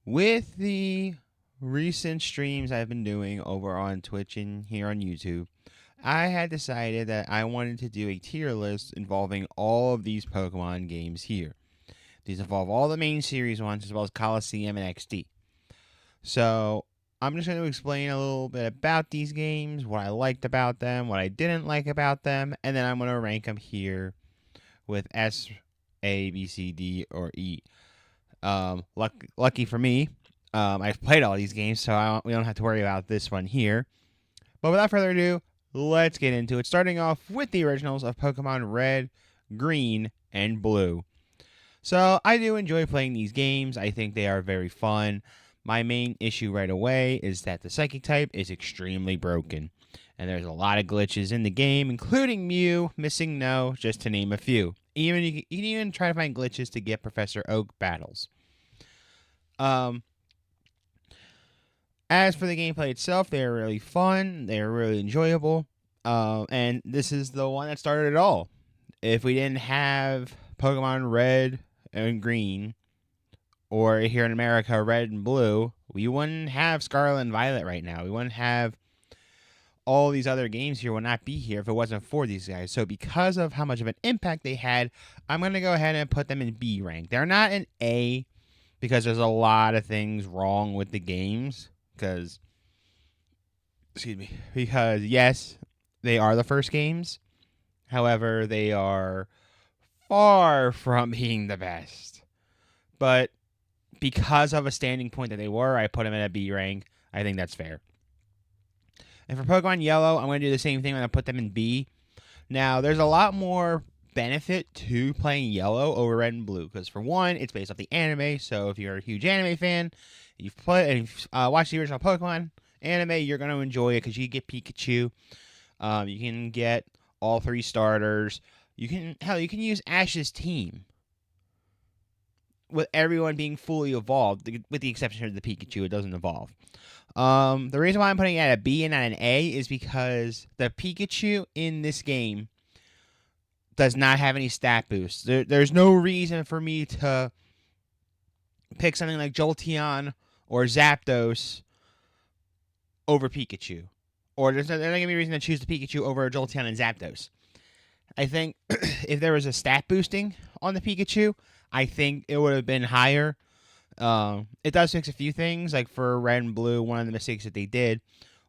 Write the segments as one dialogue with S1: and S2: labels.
S1: With the recent streams I've been doing over on Twitch and here on YouTube, I had decided that I wanted to do a tier list involving all of these Pokemon games here. These involve all the main series ones as well as Coliseum and XD. So I'm just going to explain a little bit about these games, what I liked about them, what I didn't like about them, and then I'm going to rank them here with S, A, B, C, D, or E. Lucky for me, I've played all these games, so we don't have to worry about this one here. But without further ado, let's get into it. Starting off with the originals of Pokemon Red, Green, and Blue. So I do enjoy playing these games. I think they are very fun. My main issue right away is that the Psychic type is extremely broken. And there's a lot of glitches in the game, including Mew, Missing No, just to name a few. You can even try to find glitches to get Professor Oak battles. As for the gameplay itself, they are really fun. They are really enjoyable. And this is the one that started it all. If we didn't have Pokemon Red and Green, or here in America, Red and Blue, we wouldn't have Scarlet and Violet right now. We wouldn't have all these other games here would not be here if it wasn't for these guys. So because of how much of an impact they had, I'm going to go ahead and put them in B rank. They're not in A because there's a lot of things wrong with the games. Because yes, they are the first games. However, they are far from being the best. But because of a standing point that they were, I put them in a B rank. I think that's fair. And for Pokemon Yellow, I'm going to do the same thing. I'm going to put them in B. Now, there's a lot more benefit to playing Yellow over Red and Blue. Because for one, it's based off the anime. So if you're a huge anime fan, you've watched the original Pokemon anime, you're going to enjoy it because you get Pikachu. You can get all three starters. You can use Ash's team with everyone being fully evolved, with the exception of the Pikachu. It doesn't evolve. The reason why I'm putting it at a B and not an A is because the Pikachu in this game does not have any stat boosts. There's no reason for me to pick something like Jolteon or Zapdos over Pikachu. Or there's not going to be a reason to choose the Pikachu over Jolteon and Zapdos. I think if there was a stat boosting on the Pikachu, I think it would have been higher. It does fix a few things. Like for Red and Blue, one of the mistakes that they did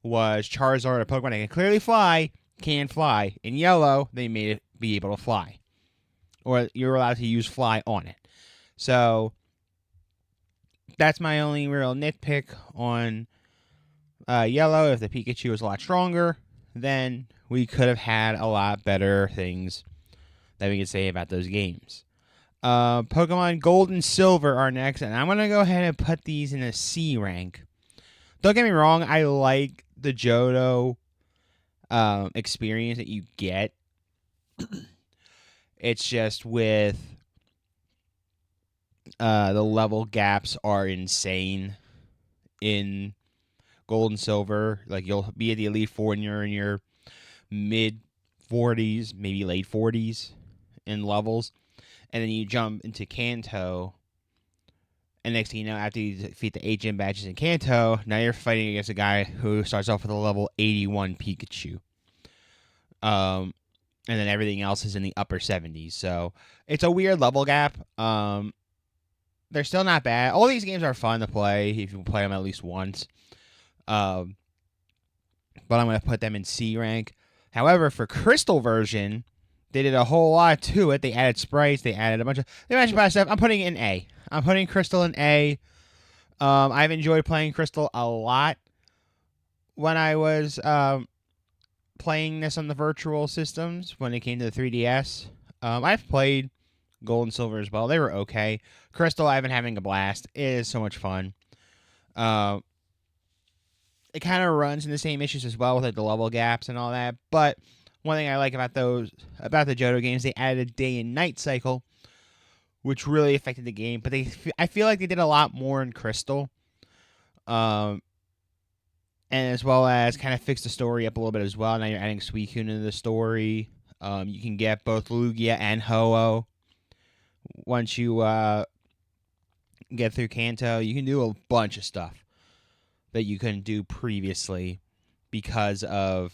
S1: was Charizard, a Pokemon that can clearly fly, can fly. In Yellow, they made it be able to fly. Or you're allowed to use fly on it. So that's my only real nitpick on Yellow. If the Pikachu was a lot stronger, then we could have had a lot better things that we could say about those games. Pokemon Gold and Silver are next, and I'm going to go ahead and put these in a C rank. Don't get me wrong, I like the Johto experience that you get. It's just with the level gaps are insane in Gold and Silver. Like, you'll be at the Elite Four and you're in your mid 40s, maybe late 40s in levels. And then you jump into Kanto. And next thing you know, after you defeat the 8 gym badges in Kanto, now you're fighting against a guy who starts off with a level 81 Pikachu. And then everything else is in the upper 70s. So it's a weird level gap. They're still not bad. All these games are fun to play if you play them at least once. But I'm going to put them in C rank. However, for Crystal version, they did a whole lot to it. They added sprites. They added a bunch of stuff. I'm putting it in A. I'm putting Crystal in A. I've enjoyed playing Crystal a lot when I was playing this on the virtual systems when it came to the 3DS. I've played Gold and Silver as well. They were okay. Crystal, I've been having a blast. It is so much fun. It kind of runs into the same issues as well with like the level gaps and all that. But one thing I like about the Johto games, they added a day and night cycle, which really affected the game. But I feel like they did a lot more in Crystal, and as well as kind of fixed the story up a little bit as well. Now you're adding Suicune into the story. You can get both Lugia and Ho-Oh once you get through Kanto. You can do a bunch of stuff that you couldn't do previously because of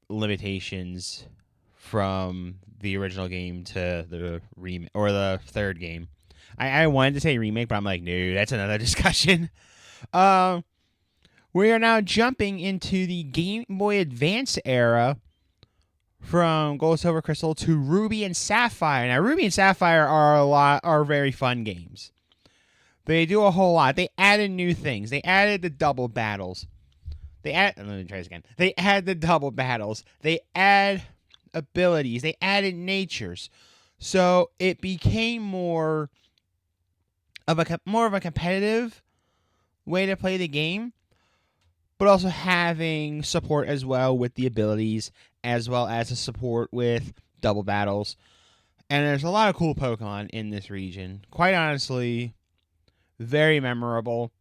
S1: limitations from the original game to the remake or the third game. I wanted to say remake, but I'm like, no, that's another discussion. We are now jumping into the Game Boy Advance era from Gold, Silver, Crystal to Ruby and Sapphire. Now, Ruby and Sapphire are very fun games. They do a whole lot. They added new things. They added the double battles. Let me try this again. They add the double battles. They add abilities. They added natures. So it became more of a competitive way to play the game, but also having support as well with the abilities, as well as a support with double battles. And there's a lot of cool Pokemon in this region. Quite honestly, very memorable.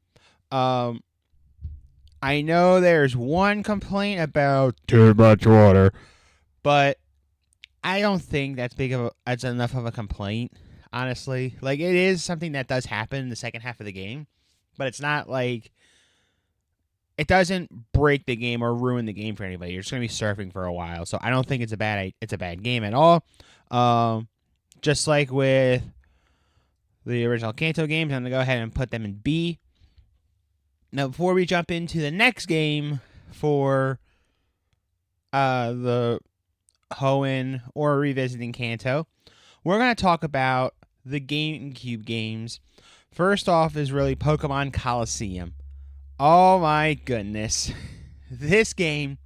S1: I know there's one complaint about too much water, but I don't think that's enough of a complaint, honestly. Like, it is something that does happen in the second half of the game, but it's not like it doesn't break the game or ruin the game for anybody. You're just gonna be surfing for a while, so I don't think it's a bad game at all. Just like with the original Kanto games, I'm gonna go ahead and put them in B. Now, before we jump into the next game for the Hoenn or revisiting Kanto, we're gonna talk about the GameCube games. First off is really Pokemon Colosseum. Oh my goodness. This game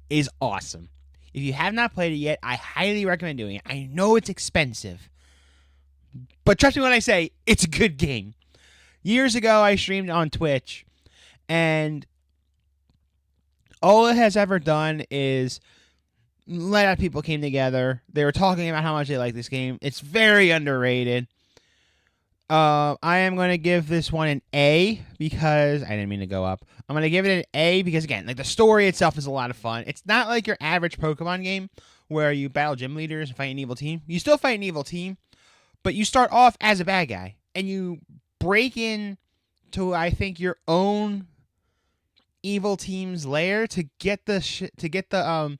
S1: is awesome. If you have not played it yet, I highly recommend doing it. I know it's expensive, but trust me when I say it's a good game. Years ago, I streamed on Twitch, and all it has ever done is a lot of people came together. They were talking about how much they like this game. It's very underrated. I am going to give this one an A because I didn't mean to go up. I'm going to give it an A because, again, like, the story itself is a lot of fun. It's not like your average Pokemon game where you battle gym leaders and fight an evil team. You still fight an evil team, but you start off as a bad guy and you break in to, I think, your own evil team's lair to get the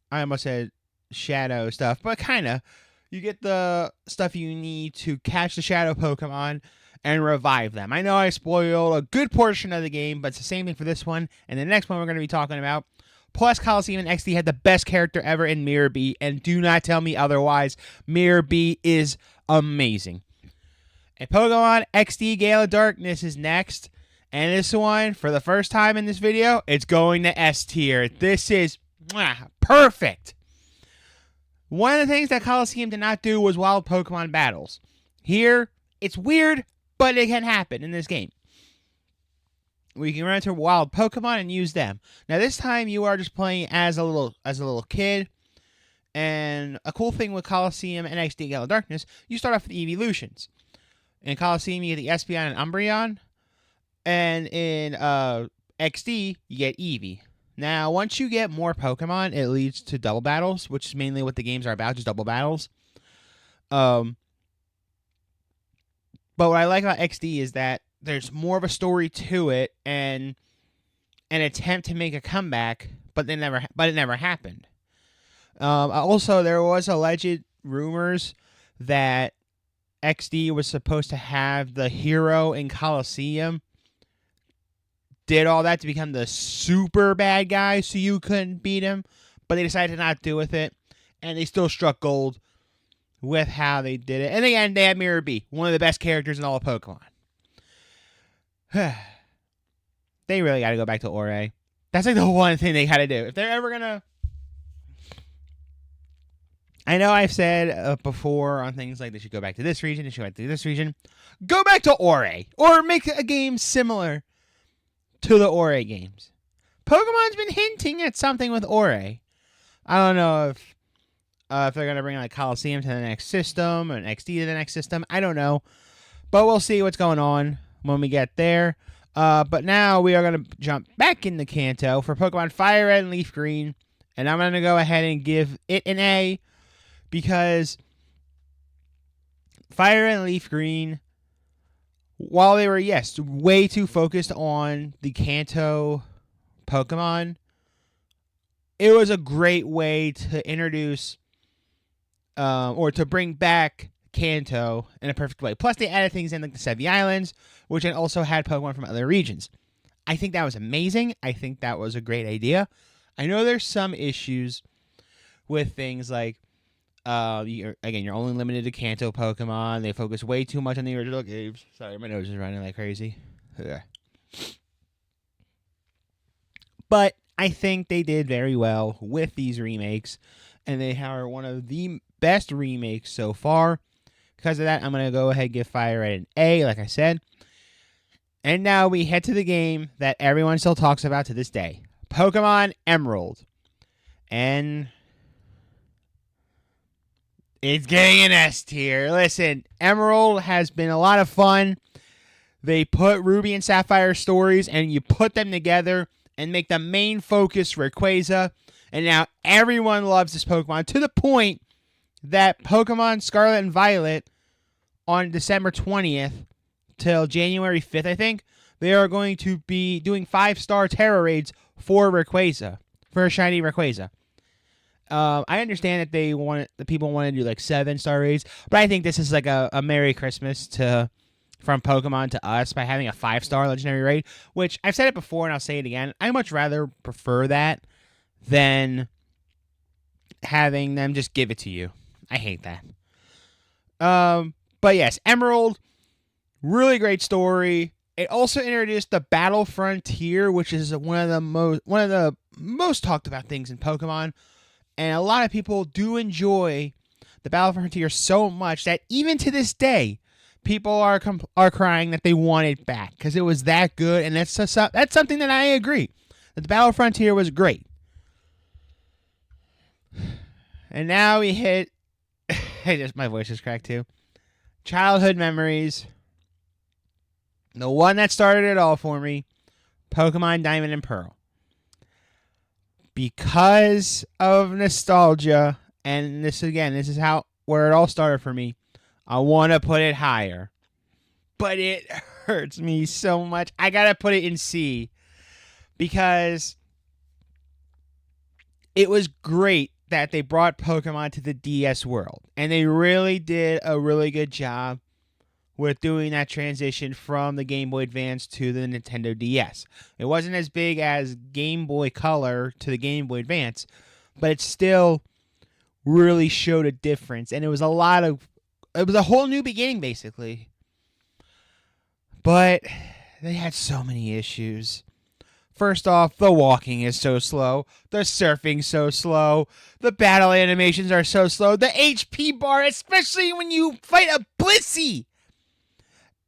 S1: I almost said shadow stuff, but kind of. You get the stuff you need to catch the shadow Pokemon and revive them. I know I spoiled a good portion of the game, but it's the same thing for this one and the next one we're going to be talking about. Plus, Colosseum and XD had the best character ever in Mirror B, and do not tell me otherwise. Mirror B is amazing. And Pokemon XD Gale of Darkness is next, and this one, for the first time in this video, it's going to S tier. This is perfect. One of the things that Colosseum did not do was wild Pokemon battles. Here, it's weird, but it can happen in this game. We can run into wild Pokemon and use them. Now, this time you are just playing as a little kid. And a cool thing with Colosseum and XD Gale of Darkness, you start off with evolutions. In Colosseum, you get the Espeon and Umbreon. And in XD, you get Eevee. Now, once you get more Pokemon, it leads to double battles, which is mainly what the games are about, just double battles. But what I like about XD is that there's more of a story to it and an attempt to make a comeback, but it never happened. Also, there was alleged rumors that XD was supposed to have the hero in Colosseum did all that to become the super bad guy so you couldn't beat him, but they decided to not do with it, and they still struck gold with how they did it. And again, they had Mirror B, one of the best characters in all of Pokemon. They really got to go back to Ore. That's like the one thing they got to do. If they're ever going to... I know I've said before on things like they should go back to this region, they should go back to this region. Go back to Ore, or make a game similar to the Ore games. Pokemon's been hinting at something with Ore. I don't know if they're going to bring like Colosseum to the next system or XD to the next system. I don't know. But we'll see what's going on when we get there. But now we are going to jump back into Kanto for Pokemon Fire Red and Leaf Green. And I'm going to go ahead and give it an A because Fire and Leaf Green, while they were, yes, way too focused on the Kanto Pokemon, it was a great way to introduce or to bring back Kanto in a perfect way. Plus, they added things in like the Sevii Islands, which then also had Pokemon from other regions. I think that was amazing. I think that was a great idea. I know there's some issues with things like, you're only limited to Kanto Pokemon. They focus way too much on the original games. Sorry, my nose is running like crazy. Ugh. But I think they did very well with these remakes, and they are one of the best remakes so far. Because of that, I'm going to go ahead and give Fire Red an A, like I said. And now we head to the game that everyone still talks about to this day, Pokemon Emerald. And it's getting an S tier. Listen, Emerald has been a lot of fun. They put Ruby and Sapphire stories, and you put them together and make the main focus Rayquaza. And now everyone loves this Pokemon to the point that Pokemon Scarlet and Violet on December 20th till January 5th, I think, they are going to be doing 5-star Terra raids for Rayquaza, for a shiny Rayquaza. I understand that the people want to do like 7-star raids, but I think this is like a Merry Christmas from Pokemon to us by having a 5-star legendary raid, which I've said it before and I'll say it again. I much rather prefer that than having them just give it to you. I hate that. But yes, Emerald, really great story. It also introduced the Battle Frontier, which is one of the most talked about things in Pokemon, and a lot of people do enjoy the Battle Frontier so much that even to this day, people are crying that they want it back because it was that good, and that's something that I agree. That the Battle Frontier was great. And now we hit. My voice is cracked too. Childhood memories. The one that started it all for me, Pokemon Diamond and Pearl. Because of nostalgia, and this is where it all started for me, I want to put it higher. But it hurts me so much. I got to put it in C. Because it was great that they brought Pokemon to the DS world. And they really did a really good job with doing that transition from the Game Boy Advance to the Nintendo DS. It wasn't as big as Game Boy Color to the Game Boy Advance, but it still really showed a difference. And it was a whole new beginning, basically. But they had so many issues. First off, the walking is so slow. The surfing so slow. The battle animations are so slow. The HP bar, especially when you fight a Blissey,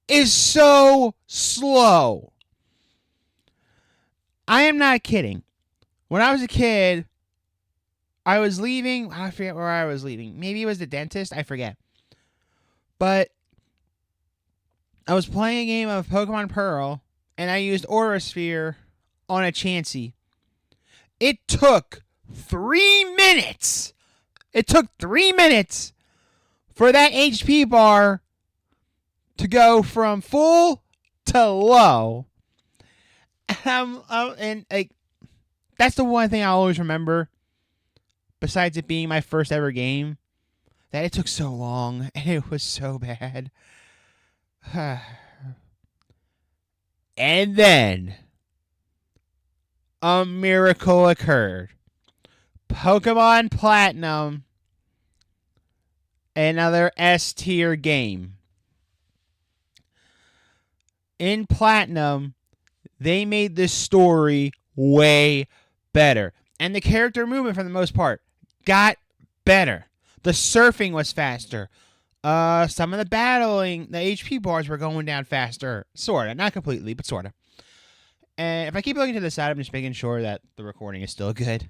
S1: is so slow. I am not kidding. When I was a kid, I was leaving. I forget where I was leaving. Maybe it was the dentist. I forget. But I was playing a game of Pokemon Pearl, and I used Aura Sphere on a Chansey. It took 3 minutes. It took 3 minutes for that HP bar to go from full to low. And that's the one thing I always remember, besides it being my first ever game, that it took so long and it was so bad. And then a miracle occurred. Pokemon Platinum, another S tier game. In Platinum, they made this story way better. And the character movement, for the most part, got better. The surfing was faster. Some of the battling, the HP bars were going down faster. Sort of. Not completely, but sort of. And if I keep looking to the side, I'm just making sure that the recording is still good.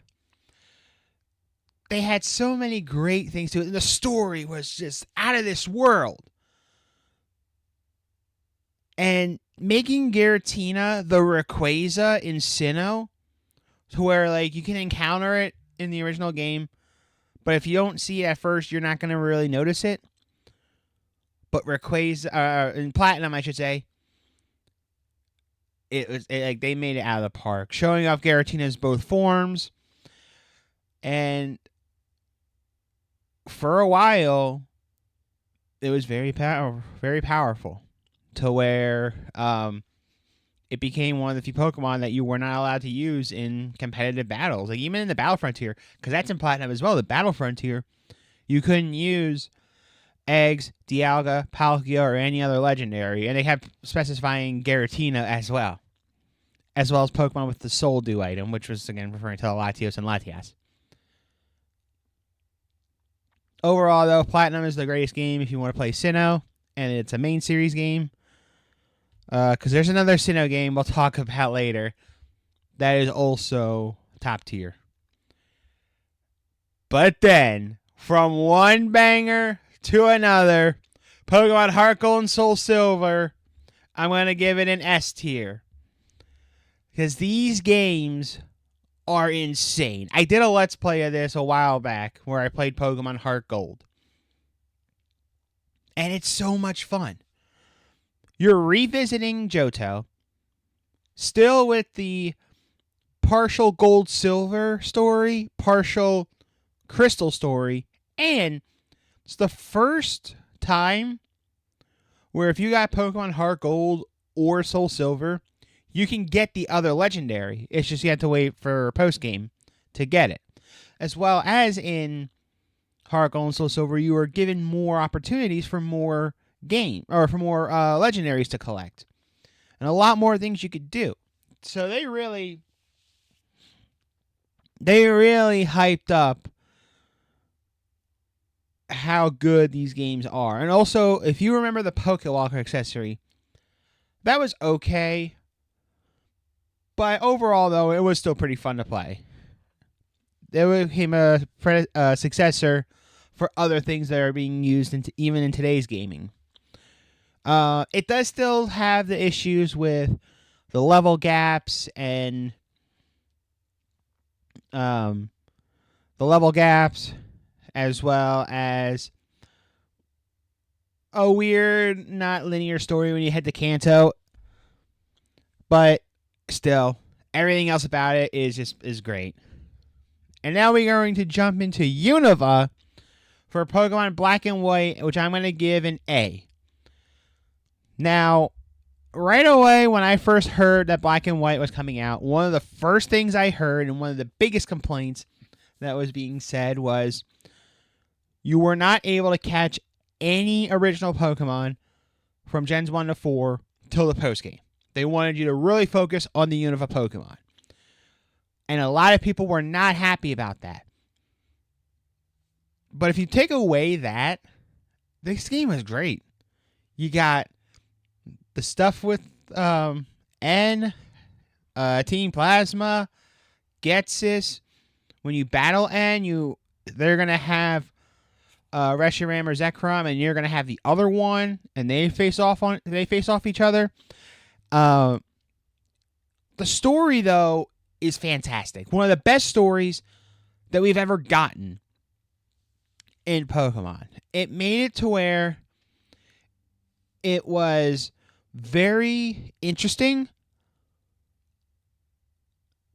S1: They had so many great things to it. And the story was just out of this world. And making Giratina the Rayquaza in Sinnoh, to where like you can encounter it in the original game, but if you don't see it at first, you're not going to really notice it. But Rayquaza, in Platinum, I should say, like they made it out of the park, showing off Giratina's both forms, and for a while, it was very powerful, to where it became one of the few Pokemon that you were not allowed to use in competitive battles, like even in the Battle Frontier, because that's in Platinum as well. The Battle Frontier, you couldn't use Eggs, Dialga, Palkia, or any other legendary, and they have specifying Giratina as well as Pokemon with the Soul Dew item, which was again referring to Latios and Latias. Overall, though, Platinum is the greatest game if you want to play Sinnoh, and it's a main series game. Because there's another Sinnoh game we'll talk about later that is also top tier. But then, from one banger to another, Pokemon Heart Gold and Soul Silver, I'm going to give it an S tier. Because these games are insane. I did a Let's Play of this a while back where I played Pokemon Heart Gold. And it's so much fun. You're revisiting Johto, still with the partial gold-silver story, partial crystal story, and it's the first time where if you got Pokemon Heart Gold or Soul Silver, you can get the other legendary. It's just you have to wait for post-game to get it. As well as in Heart Gold and Soul Silver, you are given more opportunities for more for more legendaries to collect, and a lot more things you could do. So they really hyped up how good these games are. And also, if you remember the Pokewalker accessory, that was okay, but overall though, it was still pretty fun to play. It became a successor for other things that are being used even in today's gaming. It does still have the issues with the level gaps and as well as a weird, not linear story when you head to Kanto. But still, everything else about it is great. And now we're going to jump into Unova for Pokemon Black and White, which I'm going to give an A. Now, right away when I first heard that Black and White was coming out, one of the first things I heard and one of the biggest complaints that was being said was you were not able to catch any original Pokemon from Gens 1 to 4 till the postgame. They wanted you to really focus on the Unova Pokemon. And a lot of people were not happy about that. But if you take away that, this game is great. You got the stuff with N, Team Plasma, Ghetsis. When you battle N, they're gonna have Reshiram or Zekrom, and you're gonna have the other one, and they face off each other. The story though is fantastic. One of the best stories that we've ever gotten in Pokemon. It made it to where it was very interesting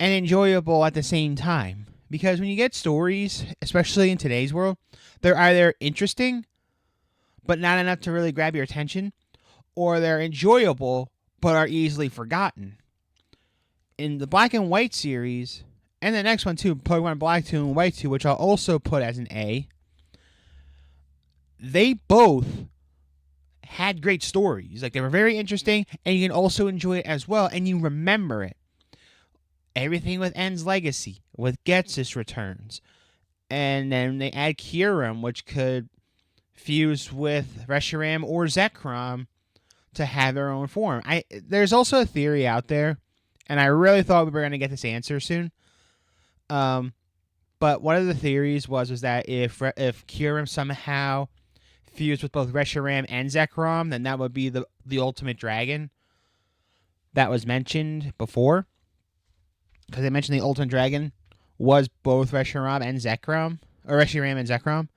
S1: and enjoyable at the same time. Because when you get stories, especially in today's world, they're either interesting, but not enough to really grab your attention, or they're enjoyable, but are easily forgotten. In the Black and White series, and the next one too, Pokemon Black 2 and White 2, which I'll also put as an A, they both had great stories. Like, they were very interesting, and you can also enjoy it as well, and you remember it. Everything with N's Legacy, with Ghetsis returns. And then they add Kyurem, which could fuse with Reshiram or Zekrom to have their own form. There's also a theory out there, and I really thought we were going to get this answer soon. But one of the theories was that if Kyurem somehow fused with both Reshiram and Zekrom, then that would be the ultimate dragon that was mentioned before. Because they mentioned the ultimate dragon was both Reshiram and Zekrom,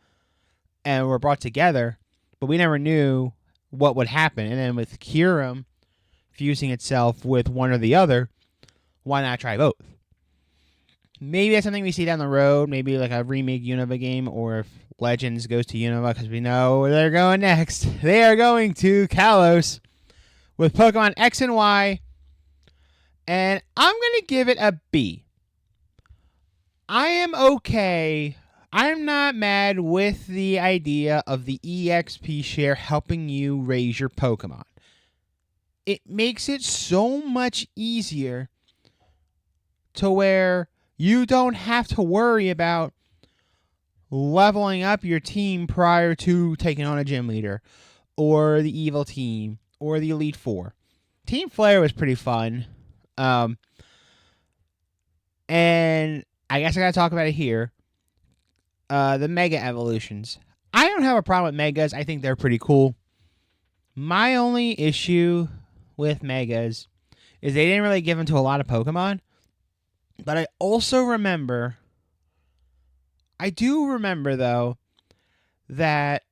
S1: and were brought together, but we never knew what would happen. And then with Kyurem fusing itself with one or the other, why not try both? Maybe that's something we see down the road, maybe like a remake Unova game, or if Legends goes to Unova, because we know where they're going next. They are going to Kalos with Pokemon X and Y, and I'm going to give it a B. I am okay. I'm not mad with the idea of the EXP share helping you raise your Pokemon. It makes it so much easier to where you don't have to worry about leveling up your team prior to taking on a gym leader or the evil team or the Elite Four. Team Flare was pretty fun. And I guess I got to talk about it here. The Mega Evolutions. I don't have a problem with Megas. I think they're pretty cool. My only issue with Megas is they didn't really give them to a lot of Pokemon. But I also remember, though, that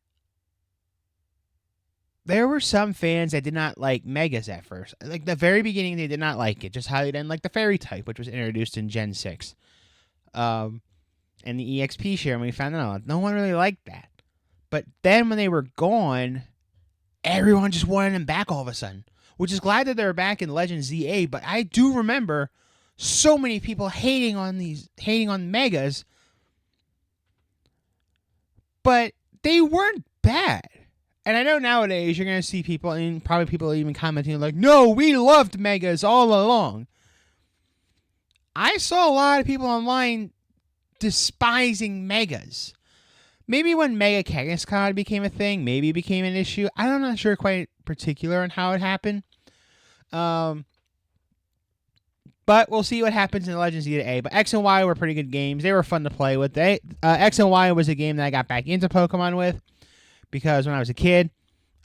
S1: there were some fans that did not like Megas at first. Like the very beginning, they did not like it. Just how they didn't like the Fairy type, which was introduced in Gen 6. And the EXP share, when we found out, no one really liked that. But then when they were gone, everyone just wanted them back all of a sudden. Which is glad that they're back in Legends ZA, but I do remember so many people hating on Megas, but they weren't bad. And I know nowadays you're going to see people, and probably people even commenting like, no, we loved Megas all along. I saw a lot of people online despising Megas. Maybe when Mega Kangaskhan became a thing, maybe it became an issue. I'm not sure quite particular on how it happened. But we'll see what happens in Legends ZA. But X and Y were pretty good games. They were fun to play with. X and Y was a game that I got back into Pokemon with because when I was a kid,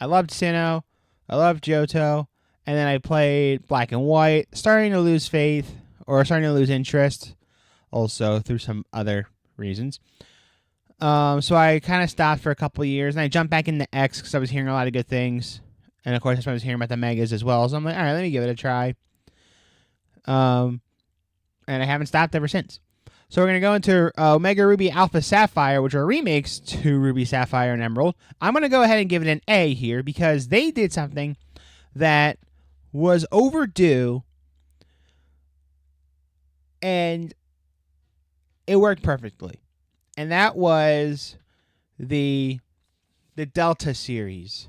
S1: I loved Sinnoh, I loved Johto, and then I played Black and White, starting to lose faith or starting to lose interest also through some other reasons. So I kind of stopped for a couple of years, and I jumped back into X because I was hearing a lot of good things. And, of course, that's when I was hearing about the Megas as well. So I'm like, all right, let me give it a try. And I haven't stopped ever since. So we're going to go into Omega Ruby Alpha Sapphire, which are remakes to Ruby Sapphire and Emerald. I'm going to go ahead and give it an A here because they did something that was overdue and it worked perfectly. And that was the Delta series.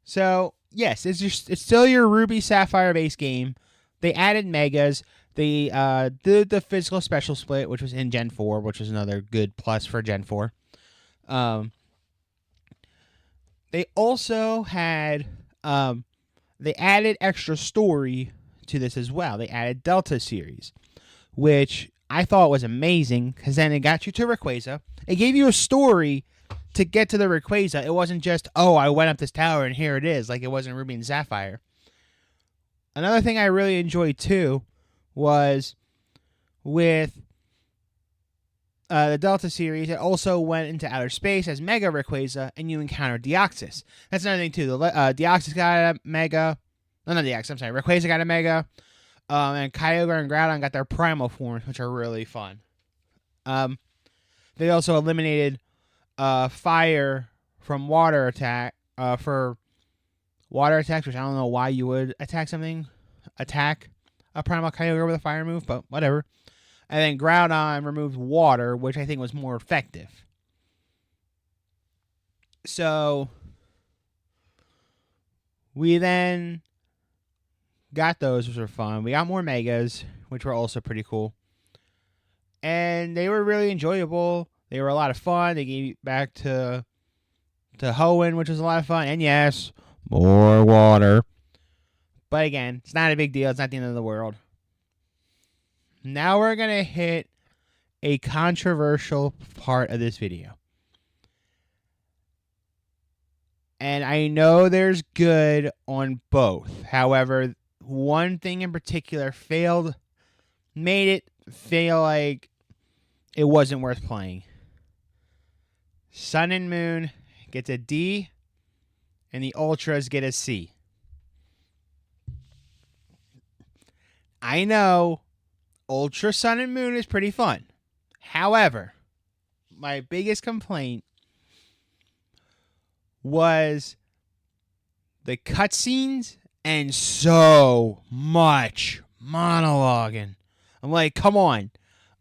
S1: So, yes, it's still your Ruby Sapphire base game. They added Megas. They did the physical special split, which was in Gen 4, which was another good plus for Gen 4. They also had... they added extra story to this as well. They added Delta series, which I thought was amazing because then it got you to Rayquaza. It gave you a story to get to the Rayquaza. It wasn't just, oh, I went up this tower and here it is, like it was in Ruby and Sapphire. Another thing I really enjoyed too was with the Delta series, it also went into outer space as Mega Rayquaza, and you encountered Deoxys. That's another thing too. The Deoxys got a Mega. No, not Deoxys. I'm sorry. Rayquaza got a Mega. And Kyogre and Groudon got their Primal forms, which are really fun. They also eliminated fire from water attack for water attacks, which I don't know why you would attack a Primal Kyogre with a fire move, but whatever. And then Groudon removed water, which I think was more effective. So we then got those, which were fun. We got more Megas, which were also pretty cool. And they were really enjoyable. They were a lot of fun. They gave back to Hoenn, which was a lot of fun. And yes, more water. But again, it's not a big deal. It's not the end of the world. Now we're going to hit a controversial part of this video. And I know there's good on both. However, one thing in particular made it feel like it wasn't worth playing. Sun and Moon gets a D, and the Ultras get a C. I know Ultra Sun and Moon is pretty fun. However, my biggest complaint was the cutscenes and so much monologuing. I'm like, come on.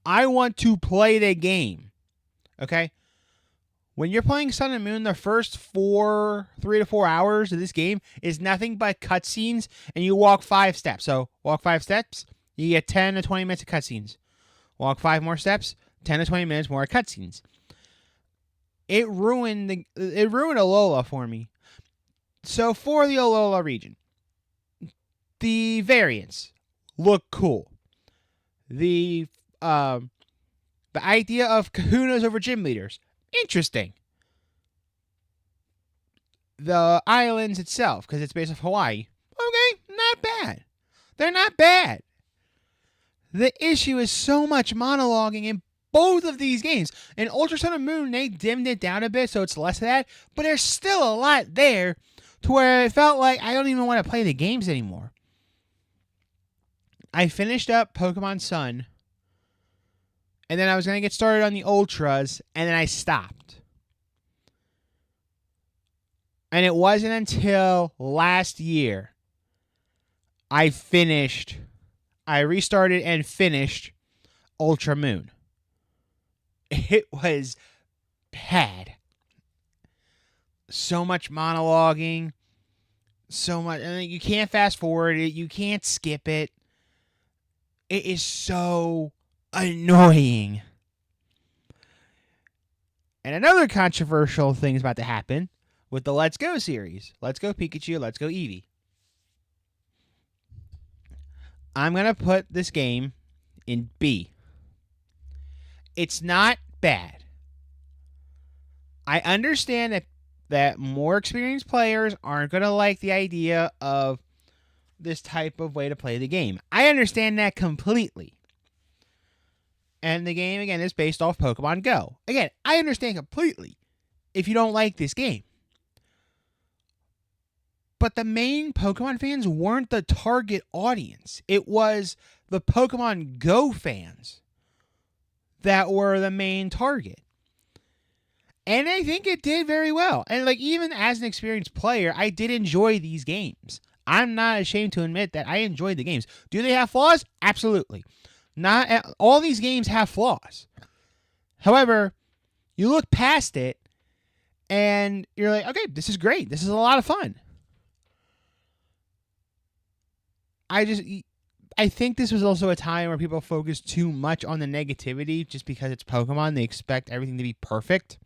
S1: I want to play the game. Okay? When you're playing Sun and Moon, the first 3 to 4 hours of this game is nothing but cutscenes, and you walk 5 steps. So, walk 5 steps, you get 10 to 20 minutes of cutscenes. Walk 5 more steps, 10 to 20 minutes more cutscenes. It ruined Alola for me. So, for the Alola region, the variants look cool. The idea of kahunas over gym leaders, interesting. The islands itself, because it's based off Hawaii, okay, not bad. They're not bad. The issue is so much monologuing in both of these games. In Ultra Sun and Moon, they dimmed it down a bit, so it's less of that, but there's still a lot there to where it felt like I don't even want to play the games anymore. I finished up Pokemon Sun, and then I was going to get started on the Ultras, and then I stopped. And it wasn't until last year I restarted and finished Ultra Moon. It was bad. So much monologuing, so much, and you can't fast forward it, you can't skip it. It is so annoying. And another controversial thing is about to happen with the Let's Go series. Let's Go Pikachu, Let's Go Eevee. I'm going to put this game in B. It's not bad. I understand that more experienced players aren't going to like the idea of this type of way to play the game. I understand that completely. And the game, again, is based off Pokemon Go. Again, I understand completely if you don't like this game. But the main Pokemon fans weren't the target audience. It was the Pokemon Go fans that were the main target. And I think it did very well. And like, even as an experienced player, I did enjoy these games. I'm not ashamed to admit that I enjoyed the games. Do they have flaws? Absolutely. Not all these games have flaws. However, you look past it and you're like, okay, this is great. This is a lot of fun. I think this was also a time where people focused too much on the negativity just because it's Pokemon. They expect everything to be perfect.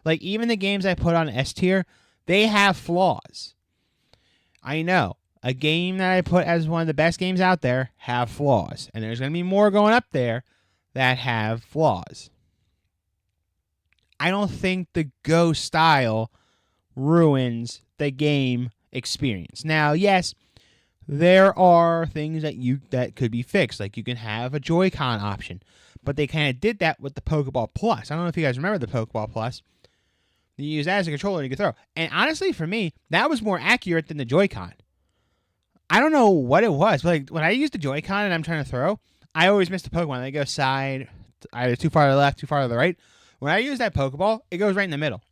S1: Like, even the games I put on S tier, they have flaws. I know. A game that I put as one of the best games out there have flaws. And there's going to be more going up there that have flaws. I don't think the Go style ruins the game experience. Now, yes, there are things that could be fixed. Like, you can have a Joy-Con option. But they kind of did that with the Pokeball Plus. I don't know if you guys remember the Pokeball Plus. You use that as a controller and you can throw. And honestly, for me, that was more accurate than the Joy-Con. I don't know what it was, but like, when I use the Joy-Con and I'm trying to throw, I always miss the Pokemon. They go side, either too far to the left, too far to the right. When I use that Pokeball, it goes right in the middle.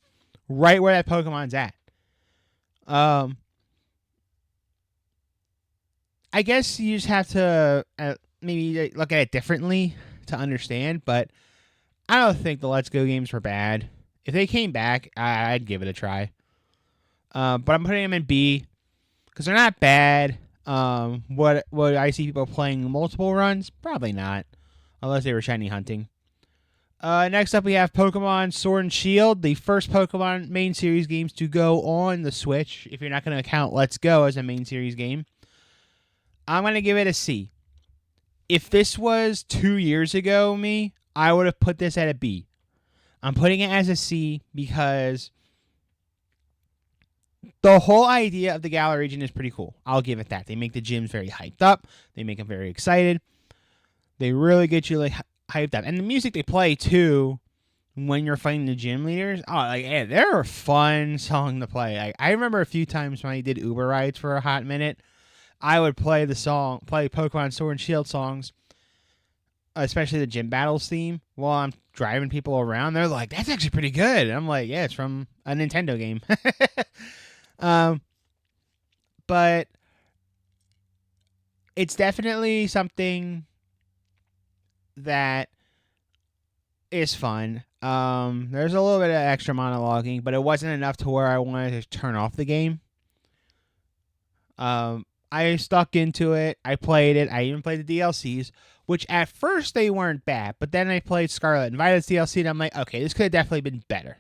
S1: Right where that Pokemon's at. I guess you just have to maybe look at it differently to understand, but I don't think the Let's Go games were bad. If they came back, I'd give it a try. But I'm putting them in B because they're not bad. What I see people playing multiple runs? Probably not, unless they were shiny hunting. Next up, we have Pokemon Sword and Shield, the first Pokemon main series games to go on the Switch. If you're not going to count Let's Go as a main series game, I'm going to give it a C. If this was 2 years ago, I would have put this at a B. I'm putting it as a C because the whole idea of the Galar region is pretty cool. I'll give it that. They make the gyms very hyped up. They make them very excited. They really get you like hyped up. And the music they play, too, when you're fighting the gym leaders, oh, like, yeah, they're a fun song to play. Like, I remember a few times when I did Uber rides for a hot minute, I would play Pokemon Sword and Shield songs, especially the gym battles theme, while I'm driving people around. They're like, "That's actually pretty good." And I'm like, "Yeah, it's from a Nintendo game." um, but it's definitely something that is fun. There's a little bit of extra monologuing, but it wasn't enough to where I wanted to turn off the game. I stuck into it. I played it. I even played the DLCs, which at first they weren't bad, but then I played Scarlet and Violet's DLC, and I'm like, okay, this could have definitely been better.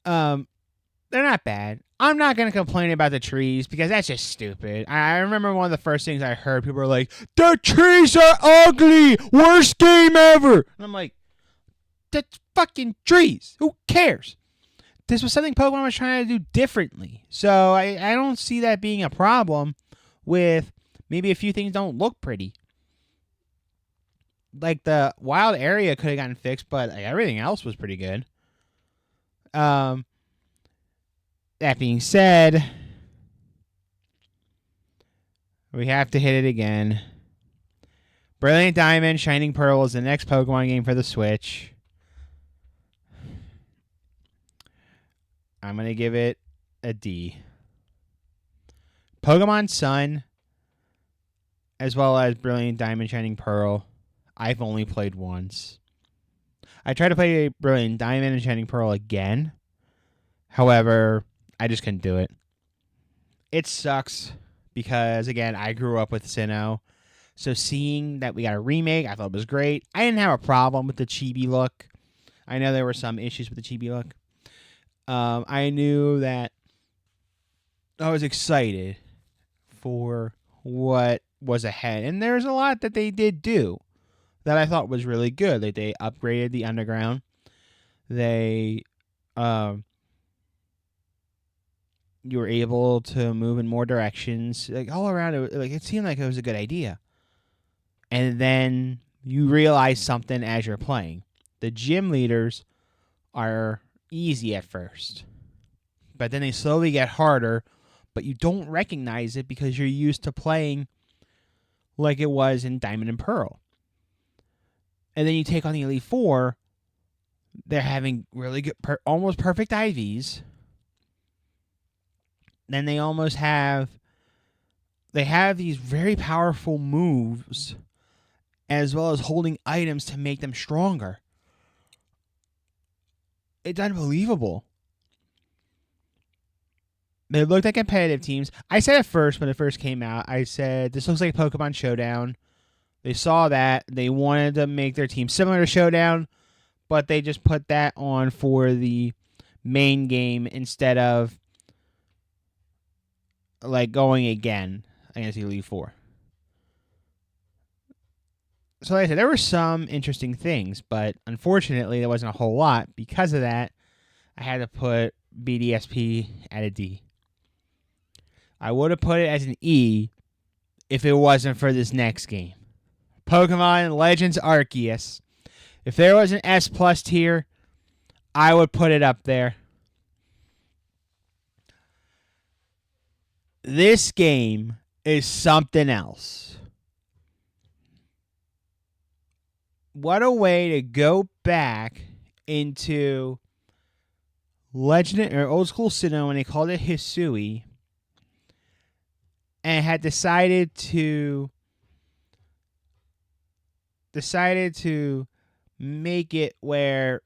S1: They're not bad. I'm not going to complain about the trees because that's just stupid. I remember one of the first things I heard, people were like, the trees are ugly! Worst game ever! And I'm like, that's fucking trees. Who cares? This was something Pokemon was trying to do differently. So I don't see that being a problem with maybe a few things don't look pretty. Like the wild area could have gotten fixed, but everything else was pretty good. That being said, we have to hit it again. Brilliant Diamond, Shining Pearl is the next Pokemon game for the Switch. I'm going to give it a D. Pokemon Sun, as well as Brilliant Diamond, Shining Pearl, I've only played once. I tried to play Brilliant Diamond and Shining Pearl again. However, I just couldn't do it. It sucks because, again, I grew up with Sinnoh. So seeing that we got a remake, I thought it was great. I didn't have a problem with the chibi look. I know there were some issues with the chibi look. I knew that I was excited for what was ahead. And there's a lot that they did do that I thought was really good. Like they upgraded the underground. They you were able to move in more directions. Like all around it seemed like it was a good idea. And then you realize something as you're playing. The gym leaders are easy at first, but then they slowly get harder, but you don't recognize it because you're used to playing like it was in Diamond and Pearl. And then you take on the Elite Four, they're having really good, almost perfect IVs. Then they have these very powerful moves as well as holding items to make them stronger. It's unbelievable. They looked like competitive teams. I said at first, when it first came out, I said, this looks like Pokemon Showdown. They saw that. They wanted to make their team similar to Showdown, but they just put that on for the main game instead of like going again against Elite Four. So like I said, there were some interesting things, but unfortunately there wasn't a whole lot. Because of that, I had to put BDSP at a D. I would have put it as an E if it wasn't for this next game. Pokemon Legends Arceus. If there was an S plus tier, I would put it up there. This game is something else. What a way to go back into Legend or Old School Sinnoh when they called it Hisui, and had decided to make it where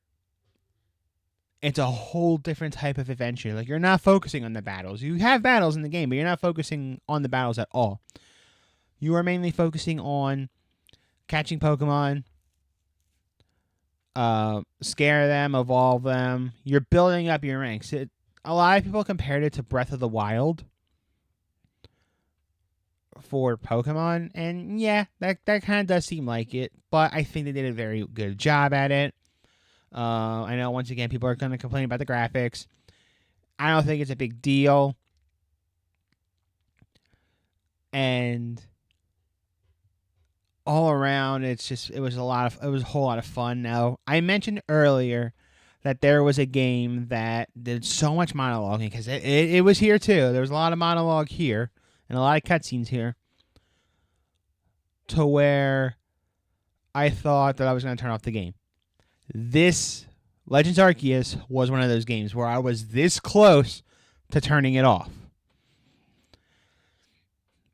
S1: it's a whole different type of adventure. Like, you're not focusing on the battles. You have battles in the game, but you're not focusing on the battles at all. You are mainly focusing on catching Pokemon, scare them, evolve them. You're building up your ranks. A lot of people compared it to Breath of the Wild for Pokemon, and yeah, that kind of does seem like it, but I think they did a very good job at it. I know, once again, people are going to complain about the graphics. I don't think it's a big deal. And all around, it was a whole lot of fun. Now, I mentioned earlier that there was a game that did so much monologuing because it was here too. There was a lot of monologue here and a lot of cutscenes here, to where I thought that I was going to turn off the game. This Legends Arceus was one of those games where I was this close to turning it off.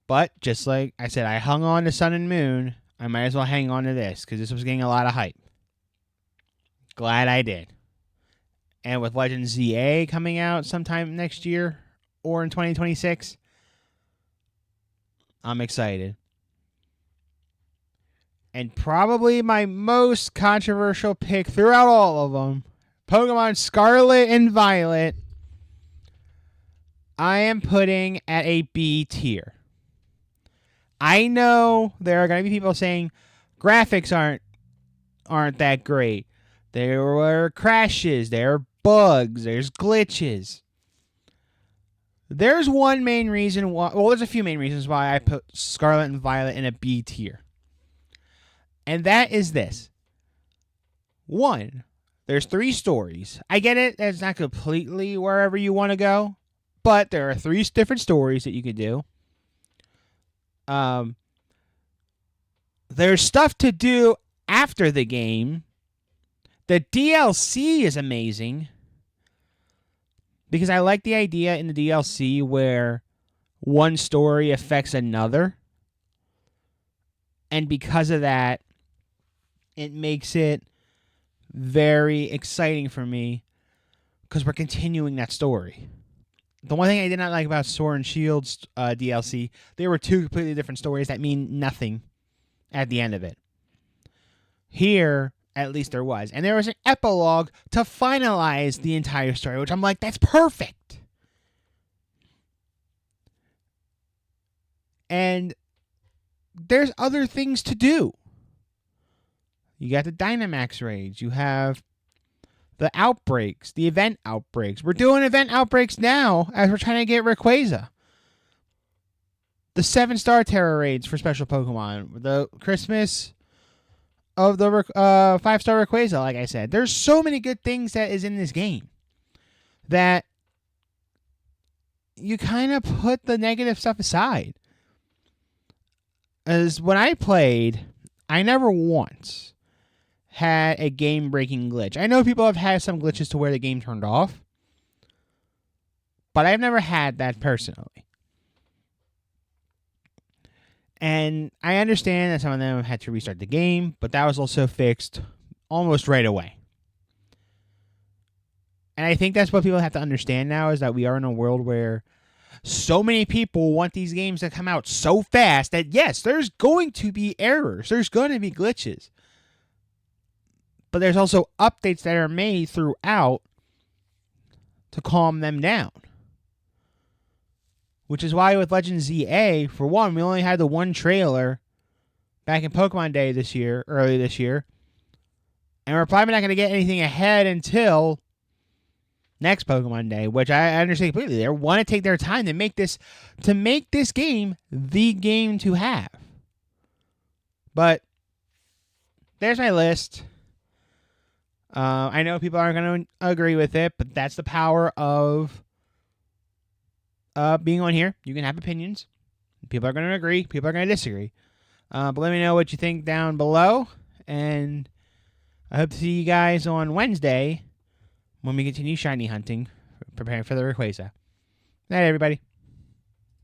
S1: But just like I said, I hung on to Sun and Moon. I might as well hang on to this because this was getting a lot of hype. Glad I did. And with Legends ZA coming out sometime next year or in 2026, I'm excited. And probably my most controversial pick throughout all of them, Pokemon Scarlet and Violet, I am putting at a B tier. I know there are going to be people saying graphics aren't that great. There were crashes, there are bugs, there's glitches. There's one main reason why, well, there's a few main reasons why I put Scarlet and Violet in a B tier. And that is this. One, there's 3 stories. I get it, that's not completely wherever you want to go, but there are 3 different stories that you could do. There's stuff to do after the game. The DLC is amazing because I like the idea in the DLC where one story affects another. And because of that, it makes it very exciting for me because we're continuing that story. The one thing I did not like about Sword and Shield's DLC, they were 2 completely different stories that mean nothing at the end of it. Here, at least there was. And there was an epilogue to finalize the entire story, which I'm like, that's perfect. And there's other things to do. You got the Dynamax raids. You have the outbreaks, the event outbreaks. We're doing event outbreaks now as we're trying to get Rayquaza. The 7-star Terra raids for special Pokemon. The Christmas of the 5-star Rayquaza, like I said. There's so many good things that is in this game that you kind of put the negative stuff aside. As when I played, I never once had a game-breaking glitch. I know people have had some glitches to where the game turned off, but I've never had that personally. And I understand that some of them have had to restart the game, but that was also fixed almost right away. And I think that's what people have to understand now, is that we are in a world where so many people want these games to come out so fast that, yes, there's going to be errors. There's going to be glitches. But there's also updates that are made throughout to calm them down. Which is why with Legends ZA, for one, we only had the one trailer back in Pokemon Day early this year. And we're probably not going to get anything ahead until next Pokemon Day, which I understand completely. They want to take their time to make this game the game to have. But there's my list. I know people aren't going to agree with it, but that's the power of being on here. You can have opinions. People are going to agree. People are going to disagree. But let me know what you think down below. And I hope to see you guys on Wednesday when we continue shiny hunting, preparing for the Rayquaza. Good night, everybody.